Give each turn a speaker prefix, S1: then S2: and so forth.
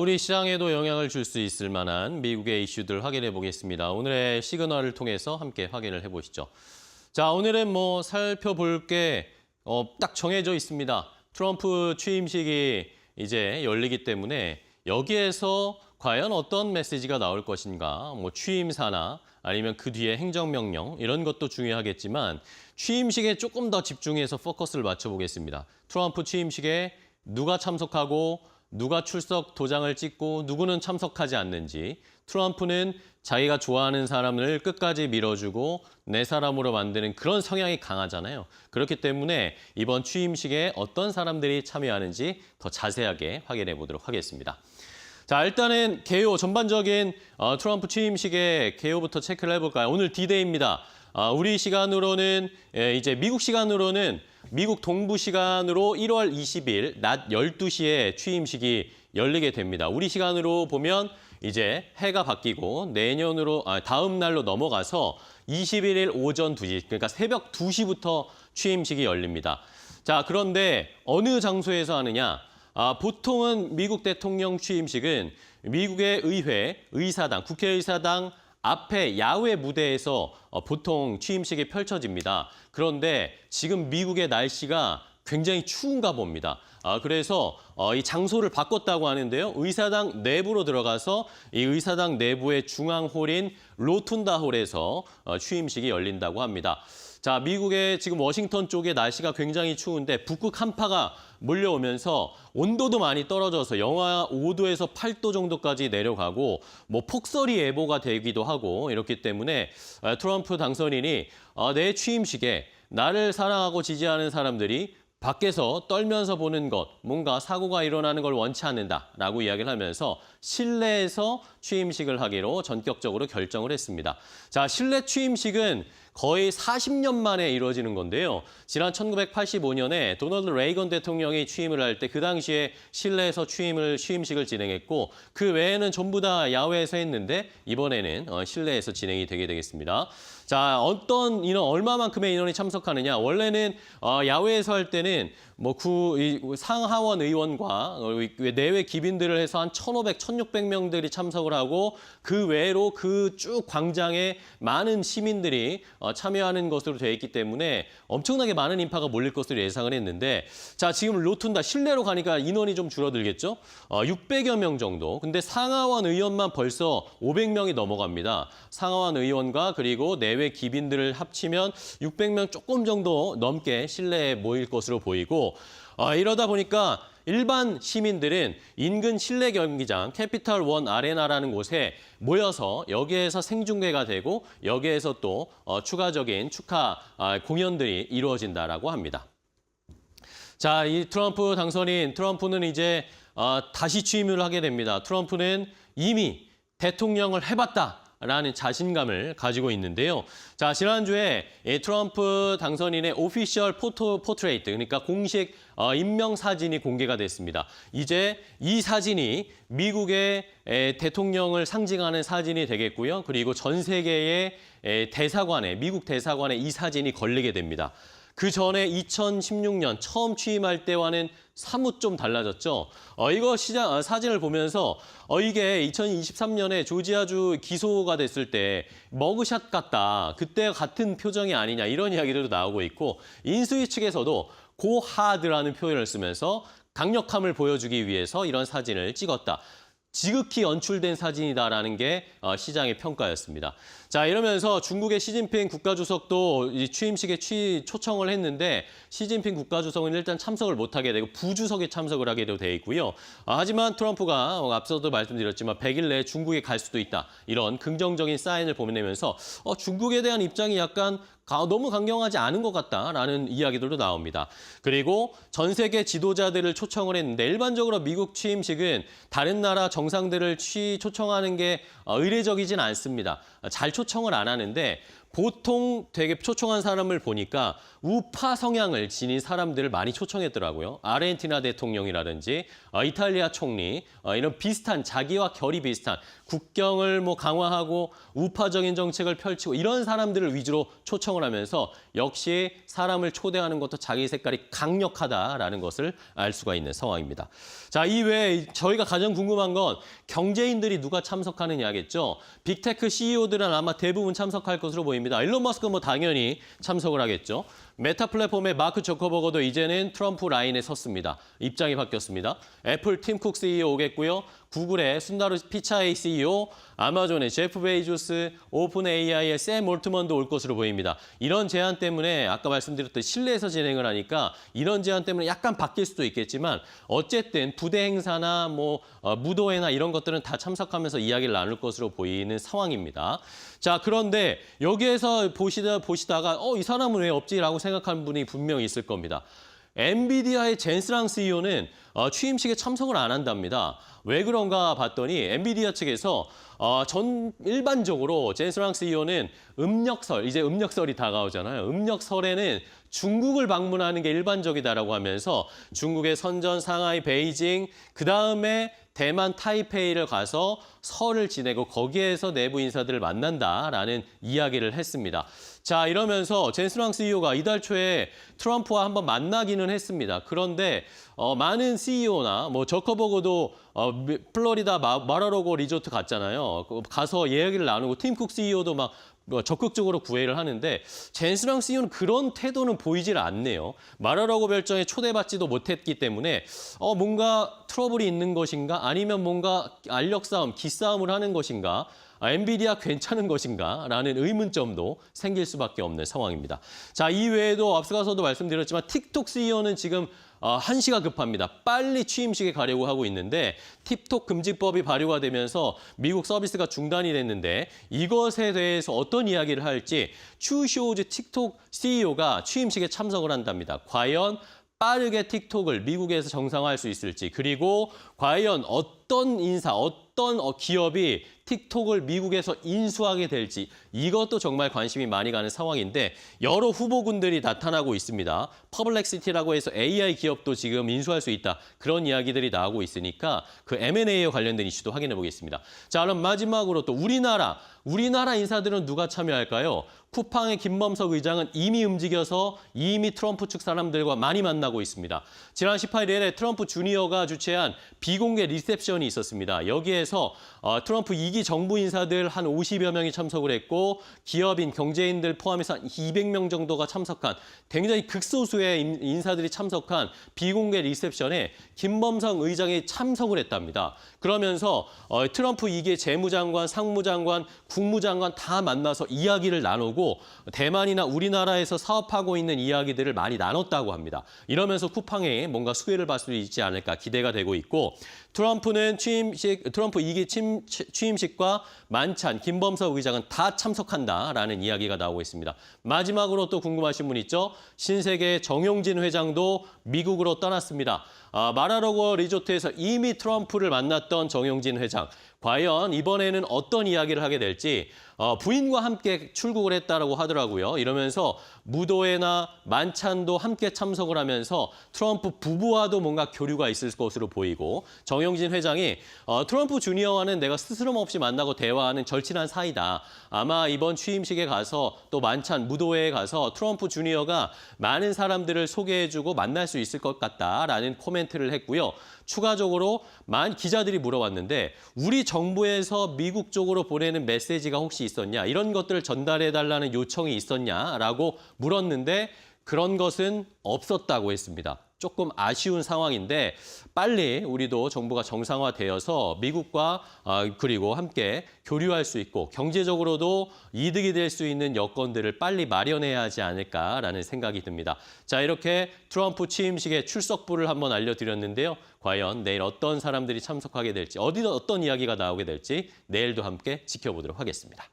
S1: 우리 시장에도 영향을 줄 수 있을 만한 미국의 이슈들 확인해 보겠습니다. 오늘의 시그널을 통해서 함께 확인을 해보시죠. 자, 오늘은 살펴볼 게 딱 정해져 있습니다. 트럼프 취임식이 이제 열리기 때문에 여기에서 과연 어떤 메시지가 나올 것인가, 취임사나 아니면 그 뒤에 행정명령 이런 것도 중요하겠지만 취임식에 조금 더 집중해서 포커스를 맞춰보겠습니다. 트럼프 취임식에 누가 참석하고 누가 출석 도장을 찍고 누구는 참석하지 않는지, 트럼프는 자기가 좋아하는 사람을 끝까지 밀어주고 내 사람으로 만드는 그런 성향이 강하잖아요. 그렇기 때문에 이번 취임식에 어떤 사람들이 참여하는지 더 자세하게 확인해 보도록 하겠습니다. 자, 일단은 개요, 전반적인 트럼프 취임식의 개요부터 체크를 해볼까요? 오늘 D-Day입니다. 우리 시간으로는, 이제 미국 시간으로는 미국 동부 시간으로 1월 20일 낮 12시에 취임식이 열리게 됩니다. 우리 시간으로 보면 이제 해가 바뀌고 다음 날로 넘어가서 21일 오전 2시, 그러니까 새벽 2시부터 취임식이 열립니다. 자, 그런데 어느 장소에서 하느냐? 보통은 미국 대통령 취임식은 미국의 의회, 의사당, 국회의사당 앞에 야외 무대에서 보통 취임식이 펼쳐집니다. 그런데 지금 미국의 날씨가 굉장히 추운가 봅니다. 그래서 이 장소를 바꿨다고 하는데요. 의사당 내부로 들어가서 이 의사당 내부의 중앙홀인 로툰다 홀에서 취임식이 열린다고 합니다. 자, 미국의 지금 워싱턴 쪽의 날씨가 굉장히 추운데 북극 한파가 몰려오면서 온도도 많이 떨어져서 영하 5도에서 8도 정도까지 내려가고 폭설이 예보가 되기도 하고 이렇기 때문에 트럼프 당선인이 내 취임식에 나를 사랑하고 지지하는 사람들이 밖에서 떨면서 보는 것, 뭔가 사고가 일어나는 걸 원치 않는다라고 이야기를 하면서 실내에서 취임식을 하기로 전격적으로 결정을 했습니다. 자, 실내 취임식은 거의 40년 만에 이루어지는 건데요. 지난 1985년에 도널드 레이건 대통령이 취임을 할 때 그 당시에 실내에서 취임식을 진행했고 그 외에는 전부 다 야외에서 했는데 이번에는 실내에서 진행이 되게 되겠습니다. 자, 어떤 인원, 얼마만큼의 인원이 참석하느냐. 원래는 야외에서 할 때는 상하원 의원과 내외 기빈들을 해서 한 1,500, 1,600명들이 참석을 하고 그 외로 그 쭉 광장에 많은 시민들이 참여하는 것으로 되어 있기 때문에 엄청나게 많은 인파가 몰릴 것으로 예상을 했는데 자, 지금 로툰다 실내로 가니까 인원이 좀 줄어들겠죠? 600여 명 정도. 근데 상하원 의원만 벌써 500명이 넘어갑니다. 상하원 의원과 그리고 내외 기빈들을 합치면 600명 조금 정도 넘게 실내에 모일 것으로 보이고 이러다 보니까 일반 시민들은 인근 실내 경기장 캐피털 원 아레나라는 곳에 모여서 여기에서 생중계가 되고 여기에서 또 추가적인 축하 공연들이 이루어진다라고 합니다. 자, 이 트럼프 당선인, 트럼프는 이제 다시 취임을 하게 됩니다. 트럼프는 이미 대통령을 해봤다라는 자신감을 가지고 있는데요. 자, 지난주에 트럼프 당선인의 오피셜 포트레이트, 그러니까 공식 임명 사진이 공개가 됐습니다. 이제 이 사진이 미국의 대통령을 상징하는 사진이 되겠고요. 그리고 전 세계의 대사관에, 미국 대사관에 이 사진이 걸리게 됩니다. 그 전에 2016년 처음 취임할 때와는 사뭇 좀 달라졌죠. 이거 사진을 보면서 이게 2023년에 조지아주 기소가 됐을 때 머그샷 같다. 그때 같은 표정이 아니냐 이런 이야기들도 나오고 있고 인수위 측에서도 고 하드라는 표현을 쓰면서 강력함을 보여주기 위해서 이런 사진을 찍었다. 지극히 연출된 사진이다라는 게 시장의 평가였습니다. 자, 이러면서 중국의 시진핑 국가주석도 취임식에 초청을 했는데 시진핑 국가주석은 일단 참석을 못하게 되고 부주석에 참석을 하게 돼 있고요. 하지만 트럼프가 앞서도 말씀드렸지만 100일 내에 중국에 갈 수도 있다. 이런 긍정적인 사인을 보내면서 중국에 대한 입장이 약간 너무 강경하지 않은 것 같다라는 이야기들도 나옵니다. 그리고 전 세계 지도자들을 초청을 했는데 일반적으로 미국 취임식은 다른 나라 정상들을 초청하는 게 의례적이진 않습니다. 잘 초청을 안 하는데 보통 되게 초청한 사람을 보니까 우파 성향을 지닌 사람들을 많이 초청했더라고요. 아르헨티나 대통령이라든지 이탈리아 총리 이런 비슷한 자기와 결이 비슷한 국경을 뭐 강화하고 우파적인 정책을 펼치고 이런 사람들을 위주로 초청을 하면서 역시 사람을 초대하는 것도 자기 색깔이 강력하다라는 것을 알 수가 있는 상황입니다. 자, 이외에 저희가 가장 궁금한 건 경제인들이 누가 참석하느냐겠죠. 빅테크 CEO들은 아마 대부분 참석할 것으로 보입니다. 일론 머스크 뭐 당연히 참석을 하겠죠. 메타 플랫폼의 마크 저커버거도 이제는 트럼프 라인에 섰습니다. 입장이 바뀌었습니다. 애플 팀 쿡 CEO 오겠고요. 구글의 순다르 피차이 CEO, 아마존의 제프 베이조스, 오픈 AI의 샘 올트먼도 올 것으로 보입니다. 이런 제안 때문에 아까 말씀드렸던 실내에서 진행을 하니까 이런 제안 때문에 약간 바뀔 수도 있겠지만 어쨌든 부대 행사나 뭐 무도회나 이런 것들은 다 참석하면서 이야기를 나눌 것으로 보이는 상황입니다. 자, 그런데 여기에서 보시다가 이 사람은 왜 없지라고 생각하는 분이 분명히 있을 겁니다. 엔비디아의 젠스랑 CEO는 취임식에 참석을 안 한답니다. 왜 그런가 봤더니 엔비디아 측에서 일반적으로 젠스랑 CEO는 이제 음력설이 다가오잖아요. 음력설에는 중국을 방문하는 게 일반적이다라고 하면서 중국의 선전, 상하이, 베이징, 그다음에 대만 타이페이를 가서 설을 지내고 거기에서 내부 인사들을 만난다라는 이야기를 했습니다. 자, 이러면서 젠스랑 CEO가 이달 초에 트럼프와 한번 만나기는 했습니다. 그런데 많은 CEO나 뭐 저커버거도 플로리다 마라로고 리조트 갔잖아요. 가서 이야기를 나누고 팀쿡 CEO도 막 적극적으로 구애를 하는데 젠스랑 CEO는 그런 태도는 보이질 않네요. 마라로고 별장에 초대받지도 못했기 때문에 뭔가 트러블이 있는 것인가 아니면 뭔가 알력 싸움, 기싸움을 하는 것인가 엔비디아 괜찮은 것인가 라는 의문점도 생길 수밖에 없는 상황입니다. 자, 이외에도 앞서가서도 말씀드렸지만 틱톡 CEO는 지금 한시가 급합니다. 빨리 취임식에 가려고 하고 있는데 틱톡 금지법이 발효가 되면서 미국 서비스가 중단이 됐는데 이것에 대해서 어떤 이야기를 할지 추쇼우즈 틱톡 CEO가 취임식에 참석을 한답니다. 과연 빠르게 틱톡을 미국에서 정상화할 수 있을지 그리고 과연 어떤 인사, 어떤 기업이 틱톡을 미국에서 인수하게 될지 이것도 정말 관심이 많이 가는 상황인데 여러 후보군들이 나타나고 있습니다. 퍼블렉시티라고 해서 AI 기업도 지금 인수할 수 있다. 그런 이야기들이 나오고 있으니까 그 M&A와 관련된 이슈도 확인해 보겠습니다. 자, 그럼 마지막으로 또 우리나라 인사들은 누가 참여할까요? 쿠팡의 김범석 의장은 이미 움직여서 이미 트럼프 측 사람들과 많이 만나고 있습니다. 지난 18일에 트럼프 주니어가 주최한 비공개 리셉션이 있었습니다. 여기에서 트럼프 2기 정부 인사들 한 50여 명이 참석을 했고 기업인, 경제인들 포함해서 한 200명 정도가 참석한 굉장히 극소수의 인사들이 참석한 비공개 리셉션에 김범석 의장이 참석을 했답니다. 그러면서 트럼프 2기 재무장관, 상무장관, 국무장관 다 만나서 이야기를 나누고 대만이나 우리나라에서 사업하고 있는 이야기들을 많이 나눴다고 합니다. 이러면서 쿠팡에 뭔가 수혜를 받을 수 있지 않을까 기대가 되고 있고 트럼프 2기 취임식과 만찬, 김범석 의장은 다 참석한다라는 이야기가 나오고 있습니다. 마지막으로 또 궁금하신 분 있죠? 신세계 정용진 회장도 미국으로 떠났습니다. 마라로고 리조트에서 이미 트럼프를 만났던 정용진 회장. 과연 이번에는 어떤 이야기를 하게 될지 부인과 함께 출국을 했다라고 하더라고요. 이러면서 무도회나 만찬도 함께 참석을 하면서 트럼프 부부와도 뭔가 교류가 있을 것으로 보이고 정용진 회장이 트럼프 주니어와는 내가 스스럼 없이 만나고 대화하는 절친한 사이다. 아마 이번 취임식에 가서 또 만찬, 무도회에 가서 트럼프 주니어가 많은 사람들을 소개해주고 만날 수 있을 것 같다라는 코멘트를 했고요. 추가적으로 기자들이 물어봤는데 우리 정부에서 미국 쪽으로 보내는 메시지가 혹시 있었냐? 이런 것들을 전달해달라는 요청이 있었냐라고 물었는데 그런 것은 없었다고 했습니다. 조금 아쉬운 상황인데 빨리 우리도 정부가 정상화되어서 미국과 그리고 함께 교류할 수 있고 경제적으로도 이득이 될 수 있는 여건들을 빨리 마련해야 하지 않을까라는 생각이 듭니다. 자, 이렇게 트럼프 취임식의 출석부를 한번 알려드렸는데요. 과연 내일 어떤 사람들이 참석하게 될지, 어떤 이야기가 나오게 될지 내일도 함께 지켜보도록 하겠습니다.